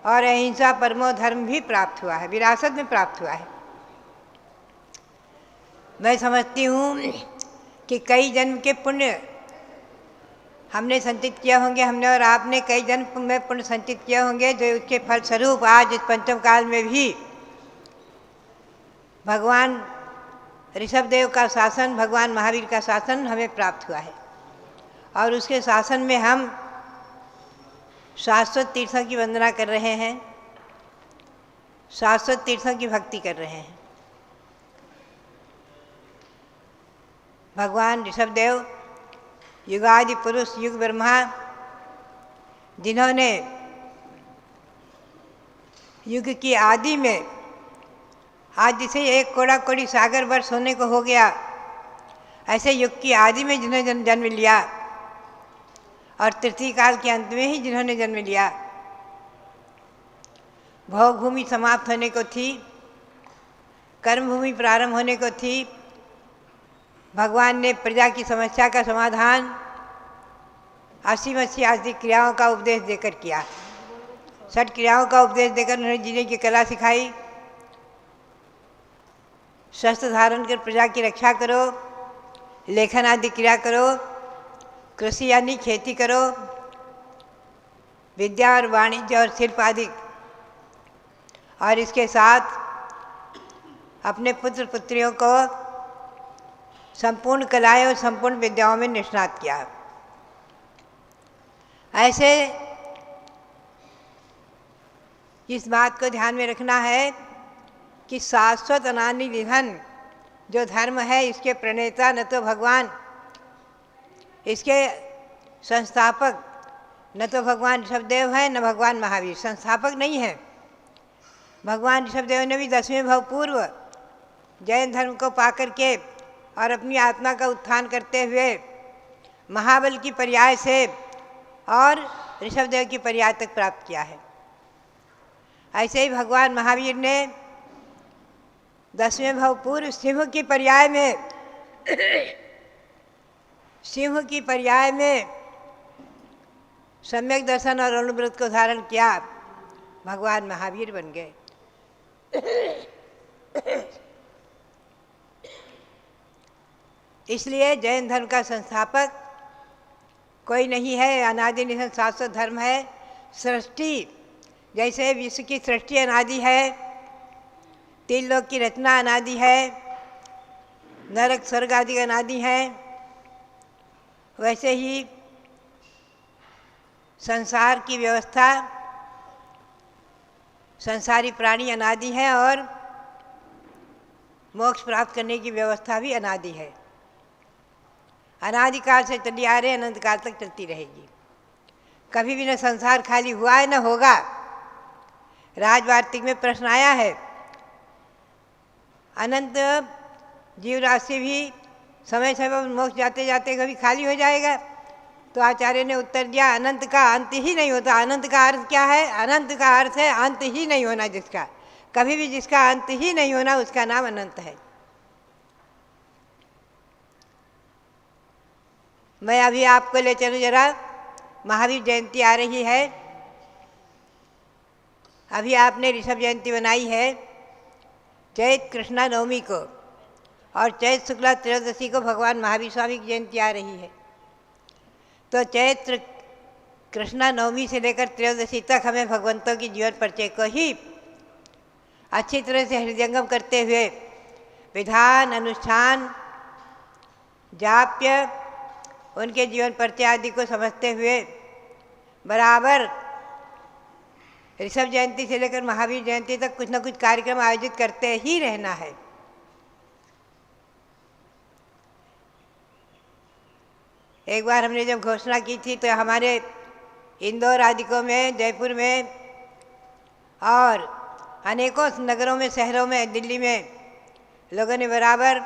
और अहिंसा परमो धर्म भी प्राप्त हुआ है, विरासत में प्राप्त हुआ है। मैं समझती हूँ कि कई जन्म के पुण्य हमने संचित किए होंगे, हमने और आपने कई जन्म में पुण्य संचित किए होंगे, जो उसके फलस्वरूप आज इस पंचम काल में भी भगवान ऋषभदेव का शासन, भगवान महावीर का शासन हमें प्राप्त हुआ है। और उसके शासन में हम शाश्वत तीर्थों की वंदना कर रहे हैं, शाश्वत तीर्थों की भक्ति कर रहे हैं। भगवान ऋषभदेव युगादि पुरुष, युग ब्रह्मा, जिन्होंने युग की आदि में, आज जिसे एक कोड़ा कोड़ी सागर वर्ष होने को हो गया, ऐसे युग की आदि में जिन्होंने जन्म लिया और तृतीय काल के अंत में ही जिन्होंने जन्म लिया, भोग भूमि समाप्त होने को थी, कर्म भूमि प्रारंभ होने को थी। भगवान ने प्रजा की समस्या का समाधान 80 आदि क्रियाओं का उपदेश देकर किया। 6 क्रियाओं का उपदेश देकर उन्होंने जीने की कला सिखाई। शस्त्र धारण कर प्रजा की रक्षा करो, लेखन आदि क्रिया करो, कृषि यानी खेती करो, विद्या और वाणिज्य और शिल्प आदि और इसके साथ अपने पुत्र पुत्रियों को संपूर्ण कलाएं और संपूर्ण विद्याओं में निष्णात किया। ऐसे इस बात को ध्यान में रखना है कि शाश्वत अनादि निधन जो धर्म है, इसके प्रणेता न तो भगवान, इसके संस्थापक न तो भगवान ऋषभदेव हैं न भगवान महावीर, संस्थापक नहीं है। भगवान ऋषभदेव ने भी 10वें भव पूर्व जैन धर्म को पाकर के और अपनी आत्मा का उत्थान करते हुए महाबल की पर्याय से और ऋषभदेव की पर्याय तक प्राप्त किया है। ऐसे ही भगवान महावीर ने 10वें भव पूर्व सिंह की पर्याय में सम्यक दर्शन और अनुव्रत को धारण किया, भगवान महावीर बन गए। इसलिए जैन धर्म का संस्थापक कोई नहीं है, अनादि निधन शाश्वत धर्म है। सृष्टि जैसे विश्व की सृष्टि अनादि है, तीन लोक की रचना अनादि है, नरक स्वर्ग आदि अनादि है, वैसे ही संसार की व्यवस्था, संसारी प्राणी अनादि है और मोक्ष प्राप्त करने की व्यवस्था भी अनादि है। अनादिकाल से चली आ रही, अनंत काल तक चलती रहेगी। कभी भी न संसार खाली हुआ है न होगा। राजवार्तिक में प्रश्न आया है, अनंत जीव राशि भी समय समय पर मोक्ष जाते जाते कभी खाली हो जाएगा? तो आचार्य ने उत्तर दिया, अनंत का अंत ही नहीं होता। अनंत का अर्थ क्या है? अनंत का अर्थ है अंत ही नहीं होना। जिसका कभी भी जिसका अंत ही नहीं होना, उसका नाम अनंत है। मैं अभी आपको ले चलूँ जरा, महावीर जयंती आ रही है। अभी आपने ऋषभ जयंती बनाई है चैत कृष्णा नवमी को, और चैत शुक्ला त्रयोदशी को भगवान महावीर स्वामी की जयंती आ रही है। तो चैत्र कृष्णा नवमी से लेकर त्रयोदशी तक हमें भगवंतों की जीवन परिचय को ही अच्छी तरह से हृदयंगम करते हुए विधान, अनुष्ठान, जाप्य, उनके जीवन परिचय आदि को समझते हुए बराबर ऋषभ जयंती से लेकर महावीर जयंती तक कुछ न कुछ कार्यक्रम आयोजित करते ही रहना है। एक बार हमने जब घोषणा की थी तो हमारे इंदौर आदिकों में, जयपुर में और अनेकों नगरों में, शहरों में, दिल्ली में लोगों ने बराबर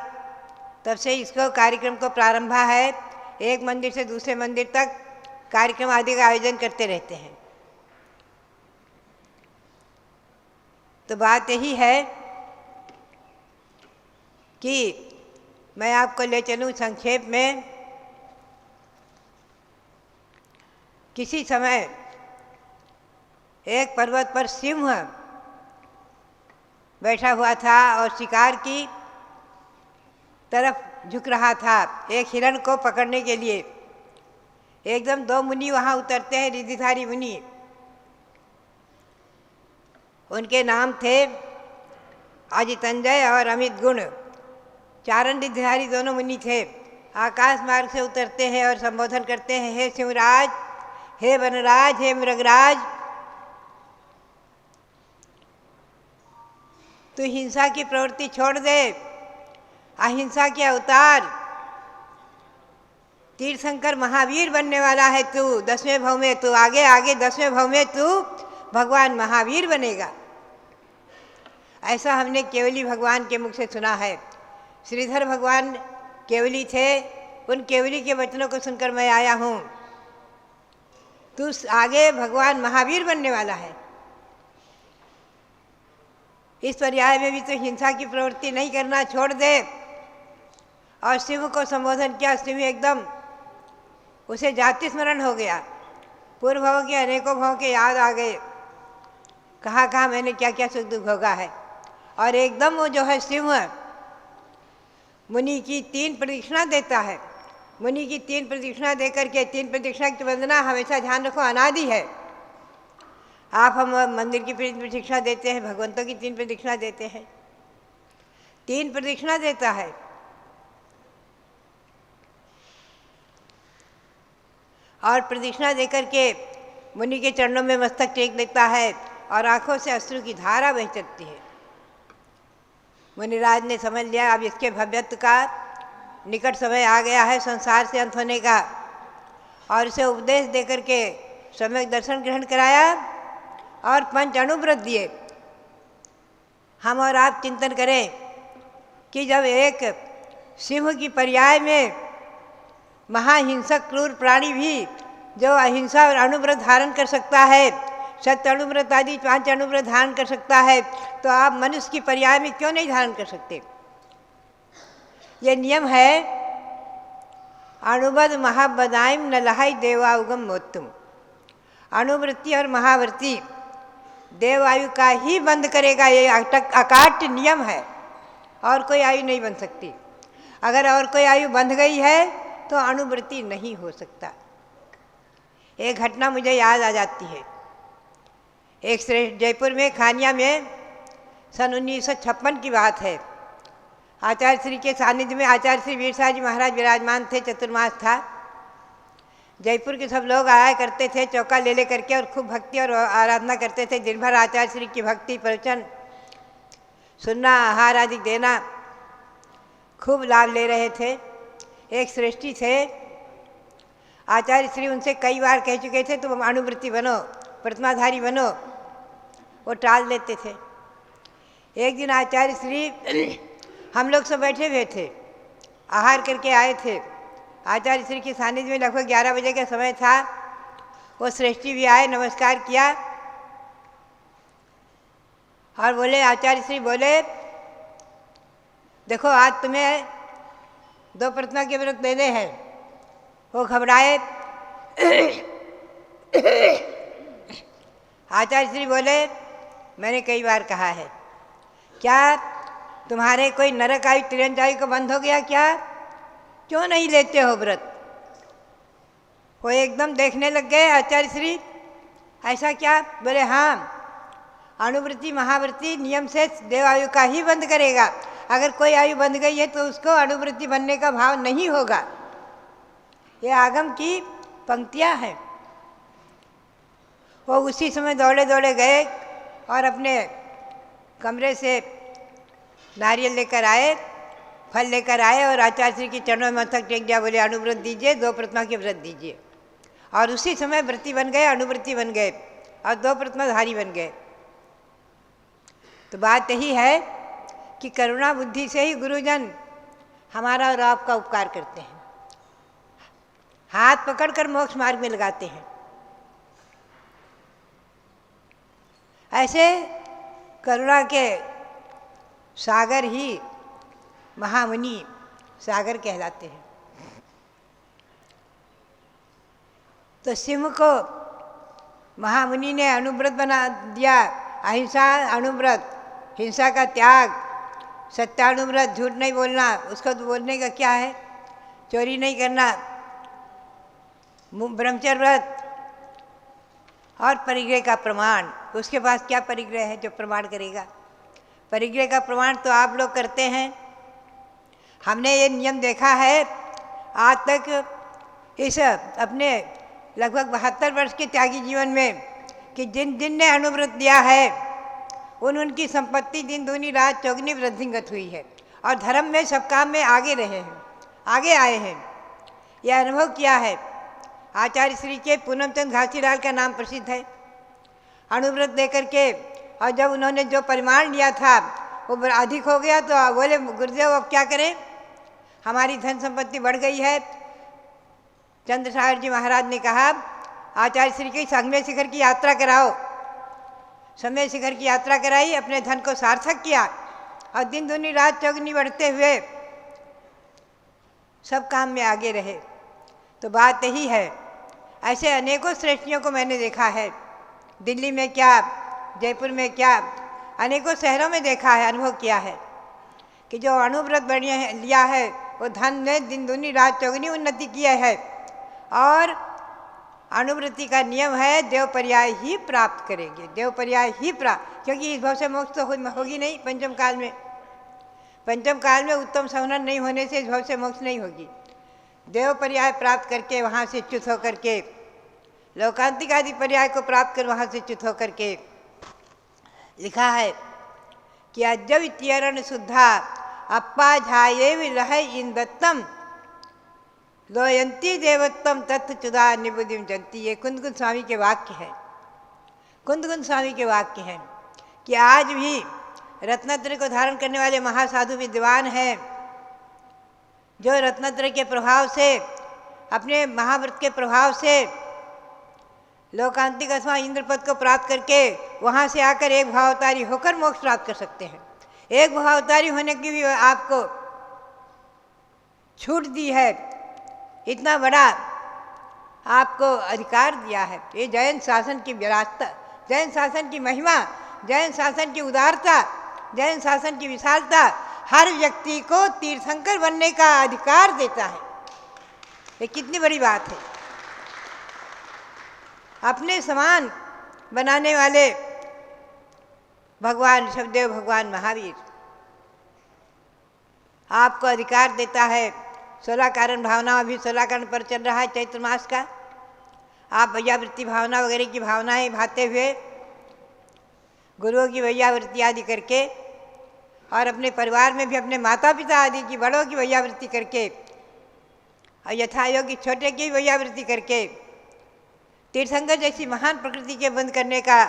तब से इसको कार्यक्रम को प्रारंभा है। एक मंदिर से दूसरे मंदिर तक कार्यक्रम आदि का आयोजन करते रहते हैं। तो बात यही है कि मैं आपको ले चलूँ संक्षेप में। किसी समय एक पर्वत पर सिंह बैठा हुआ था और शिकार की तरफ झुक रहा था एक हिरण को पकड़ने के लिए। एकदम दो मुनि वहाँ उतरते हैं, रिद्धिधारी मुनि। उनके नाम थे अजितंजय और अमित गुण। चारण रिद्धिधारी दोनों मुनि थे। आकाश मार्ग से उतरते हैं और संबोधन करते हैं, हे सिंहराज, हे वनराज, हे मृगराज, तू हिंसा की प्रवृत्ति छोड़ दे, अहिंसा के अवतार तीर्थंकर महावीर बनने वाला है तू। 10वें भव में तू आगे आगे 10वें भव में तू भगवान महावीर बनेगा। ऐसा हमने केवली भगवान के मुख से सुना है। श्रीधर भगवान केवली थे, उन केवली के वचनों को सुनकर मैं आया हूँ। तू आगे भगवान महावीर बनने वाला है। इस पर्याय में भी तो हिंसा की प्रवृत्ति नहीं करना छोड़ दे। और शिव को संबोधन किया। शिव एकदम उसे जाति स्मरण हो गया। पूर्व भव के अनेकों भव के याद आ गए, कहाँ कहाँ मैंने क्या क्या सुख दुख भोगा है। और एकदम वो जो है शिव मुनि की 3 प्रदक्षिणा देता है। मुनि की 3 प्रदक्षिणा दे करके, 3 प्रदक्षिणा की वंदना हमेशा ध्यान रखो अनादि है। आप हम मंदिर की प्रदक्षिणा देते हैं, भगवंतों की 3 प्रदक्षिणा देते हैं, 3 प्रदक्षिणा देता है। और प्रदक्षिणा देकर के मुनि के चरणों में मस्तक टेक देता है और आंखों से अश्रु की धारा बह चलती है। मुनिराज ने समझ लिया अब इसके भव्यत्व का निकट समय आ गया है, संसार से अंत होने का, और इसे उपदेश देकर के सम्यक दर्शन ग्रहण कराया और 5 अणुव्रत दिए। हम और आप चिंतन करें कि जब एक सिंह की पर्याय में महाहिंसक क्रूर प्राणी भी जो अहिंसा और अणुव्रत धारण कर सकता है, सत्य अणुव्रत आदि 5 अणुव्रत धारण कर सकता है, तो आप मनुष्य की पर्याय में क्यों नहीं धारण कर सकते? ये नियम है, अणुबद महाबदाइम न लहाई देवायुगम मोत्तुम। अणुवृत्ति और महावृत्ति देवायु का ही बंद करेगा, ये अकाट्य नियम है, और कोई आयु नहीं बन सकती। अगर और कोई आयु बंध गई है तो अणुवृत्ति नहीं हो सकता। एक घटना मुझे याद आ जाती है। एक श्रेष्ठ जयपुर में खानिया में सन 1956 की बात है। आचार्य श्री के सानिध्य में आचार्य श्री वीरसाह जी महाराज विराजमान थे, चतुर्मास था। जयपुर के सब लोग आया करते थे चौका ले करके और खूब भक्ति और आराधना करते थे। दिन भर आचार्य श्री की भक्ति प्रवचन सुनना, आहार आदि देना, खूब लाभ ले रहे थे। एक श्रेष्ठी थे, आचार्य श्री उनसे कई बार कह चुके थे तुम अणुवृत्ति बनो, प्रतिमाधारी बनो, वो टाल देते थे। एक दिन आचार्य श्री हम लोग सब बैठे हुए थे, आहार करके आए थे। आचार्य श्री के सानिध्य में लगभग 11 बजे का समय था। वो श्रेष्ठी भी आए, नमस्कार किया और बोले, आचार्य श्री बोले देखो आज तुम्हें 2 प्रतिमा के व्रत देने हैं। वो घबराए। आचार्य श्री बोले मैंने कई बार कहा है, क्या तुम्हारे कोई नरक आयु तिरंज आयु को बंद हो गया क्या? क्यों नहीं लेते हो व्रत? वो एकदम देखने लग गए आचार्य श्री, ऐसा क्या? बोले हाँ, अणुवृत्ति महावृत्ति नियम से देवायु का ही बंद करेगा। अगर कोई आयु बंध गई है तो उसको अणुवृत्ति बनने का भाव नहीं होगा। ये आगम की पंक्तियाँ हैं। वो उसी समय दौड़े दौड़े गए और अपने कमरे से नारियल लेकर आए, फल लेकर आए और आचार्य श्री के चरणों में मस्तक टेक दिया। बोले अणुव्रत दीजिए, 2 प्रतिमा के व्रत दीजिए। और उसी समय व्रती बन गए, अणुवृत्ति बन गए और 2 प्रतिमाधारी बन गए। तो बात यही है कि करुणा बुद्धि से ही गुरुजन हमारा और आपका उपकार करते हैं, हाथ पकड़कर मोक्ष मार्ग में लगाते हैं। ऐसे करुणा के सागर ही महामुनि सागर कहलाते हैं। तो सिंह को महामुनि ने अणुव्रत बना दिया। अहिंसा अणुव्रत, हिंसा का त्याग, सत्यानुव्रत, झूठ नहीं बोलना, उसको तो बोलने का क्या है, चोरी नहीं करना, ब्रह्मचर्य व्रत और परिग्रह का प्रमाण। उसके पास क्या परिग्रह है जो प्रमाण करेगा? परिग्रह का प्रमाण तो आप लोग करते हैं। हमने ये नियम देखा है आज तक इस अपने लगभग 72 वर्ष के त्यागी जीवन में कि जिन जिन ने अणुव्रत लिया है उनकी संपत्ति दिन दूनी रात चौगनी वृद्धिंगत हुई है और धर्म में सब काम में आगे रहे हैं, आगे आए हैं। यह अनुभव किया है। आचार्य श्री के पूनमचंद घासीलाल का नाम प्रसिद्ध है। अणुव्रत देकर के और जब उन्होंने जो परिमाण लिया था वो अधिक हो गया तो बोले गुरुदेव अब क्या करें, हमारी धन संपत्ति बढ़ गई है। चंद्रसागर जी महाराज ने कहा आचार्य श्री की संगमेय शिखर की यात्रा कराओ। समय शिखर की यात्रा कराई, अपने धन को सार्थक किया और दिन दूनी रात चौगनी बढ़ते हुए सब काम में आगे रहे। तो बात यही है। ऐसे अनेकों श्रेष्ठियों को मैंने देखा है, दिल्ली में क्या, जयपुर में क्या, अनेकों शहरों में देखा है, अनुभव किया है कि जो अणुव्रत लिया है वो धन में दिन दूनी रात चौगनी उन्नति किया है और अनुवृत्ति का नियम है, देव पर्याय ही प्राप्त करेंगे, देव पर्याय ही प्राप्त, क्योंकि इस भव से मोक्ष तो होगी नहीं पंचम काल में। पंचम काल में उत्तम संवरण नहीं होने से इस भव से मोक्ष नहीं होगी। देव पर्याय प्राप्त करके वहाँ से च्युत होकर के लोकांतिक आदि पर्याय को प्राप्त कर वहाँ से च्युत होकर के लिखा है कि अजवित्यरण शुद्धा अप्पा झाये विलह इन दत्तम लोयंती देवत्तम तत्व चुदा निबुद्धिम जंती। ये कुंदकुंद स्वामी के वाक्य हैं, कुंदकुंद स्वामी के वाक्य हैं कि आज भी रत्नत्र को धारण करने वाले महासाधु विद्वान हैं, जो रत्नत्र के प्रभाव से, अपने महाव्रत के प्रभाव से लोकांतिक अथवा इंद्रपद को प्राप्त करके वहाँ से आकर एक भावावतारी होकर मोक्ष प्राप्त कर सकते हैं। एक भावावतारी होने की भी आपको छूट दी है, इतना बड़ा आपको अधिकार दिया है। ये जैन शासन की विरासत, जैन शासन की महिमा, जैन शासन की उदारता, जैन शासन की विशालता हर व्यक्ति को तीर्थंकर बनने का अधिकार देता है। ये कितनी बड़ी बात है। अपने समान बनाने वाले भगवान ऋषभदेव, भगवान महावीर आपको अधिकार देता है। 16 कारण भावना, अभी 16 कारण पर चल रहा है चैत्र मास का। आप वैयावृत्ति भावना वगैरह की भावनाएं भाते हुए गुरुओं की वैयावृत्ति आदि करके और अपने परिवार में भी अपने माता पिता आदि की बड़ों की वैयावृत्ति करके और यथायोग्य छोटे की वैयावृत्ति करके तीर्थंकर जैसी महान प्रकृति के बंध करने का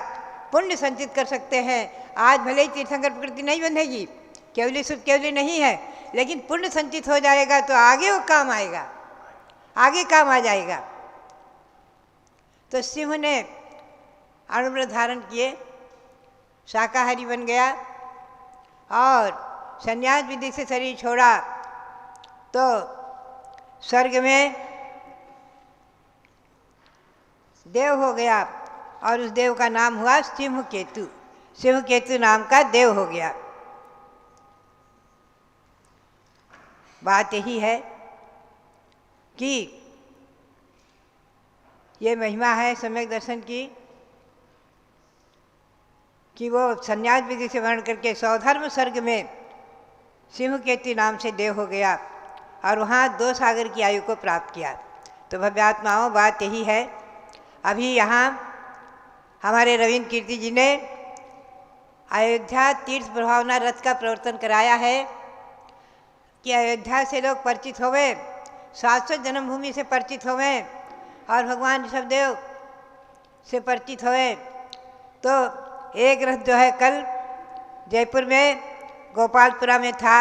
पुण्य संचित कर सकते हैं। आज भले ही तीर्थंकर प्रकृति नहीं बंधेगी, केवली सुख केवली नहीं है, लेकिन पुण्य संचित हो जाएगा तो आगे वो काम आएगा, आगे काम आ जाएगा। तो सिंह ने अणुव्रत धारण किए, शाकाहारी बन गया और संन्यास विधि से शरीर छोड़ा तो स्वर्ग में देव हो गया और उस देव का नाम हुआ सिंह केतु। सिंह केतु नाम का देव हो गया। बात यही है कि ये महिमा है सम्यक दर्शन की कि वो संन्यास विधि से वर्ण करके सौधर्म स्वर्ग में सिंह केतु नाम से देव हो गया और वहाँ 2 सागर की आयु को प्राप्त किया। तो भव्यात्माओं, बात यही है। अभी यहाँ हमारे रविंद्र कीर्ति जी ने अयोध्या तीर्थ प्रभावना रथ का प्रवर्तन कराया है कि अयोध्या से लोग परिचित होवे, शाश्वत जन्मभूमि से परिचित होवे और भगवान ऋषभदेव से परिचित होवे। तो एक रथ जो है कल जयपुर में गोपालपुरा में था,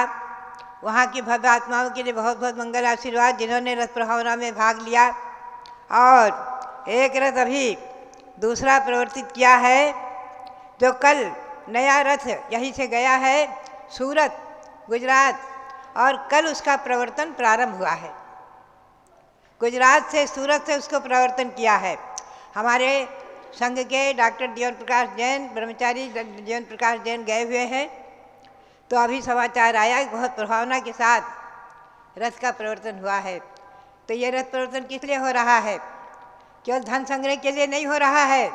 वहाँ की भव्य आत्माओं के लिए बहुत बहुत मंगल आशीर्वाद जिन्होंने रथ प्रभावना में भाग लिया। और एक रथ अभी दूसरा प्रवर्तित किया है जो कल नया रथ यहीं से गया है सूरत गुजरात, और कल उसका प्रवर्तन प्रारंभ हुआ है। गुजरात से सूरत से उसको प्रवर्तन किया है। हमारे संघ के डॉक्टर जीवन प्रकाश जैन, ब्रह्मचारी जीवन प्रकाश जैन गए हुए हैं। तो अभी समाचार आया कि बहुत प्रभावना के साथ रथ का प्रवर्तन हुआ है। तो ये रथ प्रवर्तन किस लिए हो रहा है? केवल धन संग्रह के लिए नहीं हो रहा है,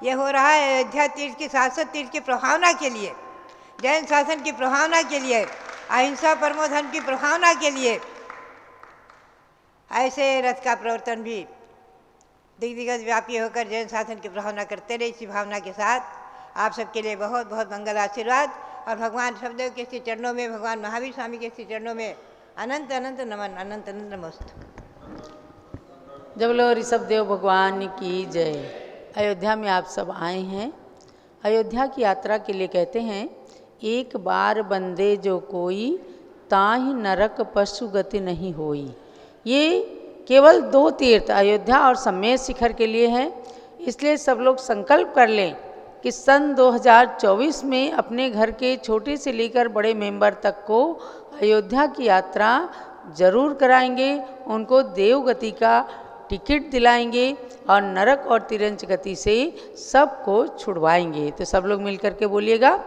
ये हो रहा है अयोध्या तीर्थ की शाश्वत तीर्थ की प्रभावना के लिए, जैन शासन की प्रभावना के लिए, अहिंसा परमो धर्म की प्रभावना के लिए। ऐसे रथ का प्रवर्तन भी दिग्विजय व्यापी होकर जैन शासन की प्रभावना करते रहे। इसी भावना के साथ आप सबके लिए बहुत बहुत मंगल आशीर्वाद और भगवान ऋषभदेव के श्री चरणों में, भगवान महावीर स्वामी के श्री चरणों में अनंत अनंत नमन, अनंत अनंत नमस्तु। जब बोलो ऋषभदेव भगवान की जय। अयोध्या में आप सब आए हैं। अयोध्या की यात्रा के लिए कहते हैं, एक बार बंदे जो कोई ताहि नरक पशु गति नहीं होई। ये केवल 2 तीर्थ अयोध्या और सम्मेद शिखर के लिए हैं। इसलिए सब लोग संकल्प कर लें कि सन 2024 में अपने घर के छोटे से लेकर बड़े मेंबर तक को अयोध्या की यात्रा जरूर कराएंगे, उनको देव गति का टिकट दिलाएंगे और नरक और तिरंच गति से सबको छुड़वाएंगे। तो सब लोग मिलकर के बोलिएगा।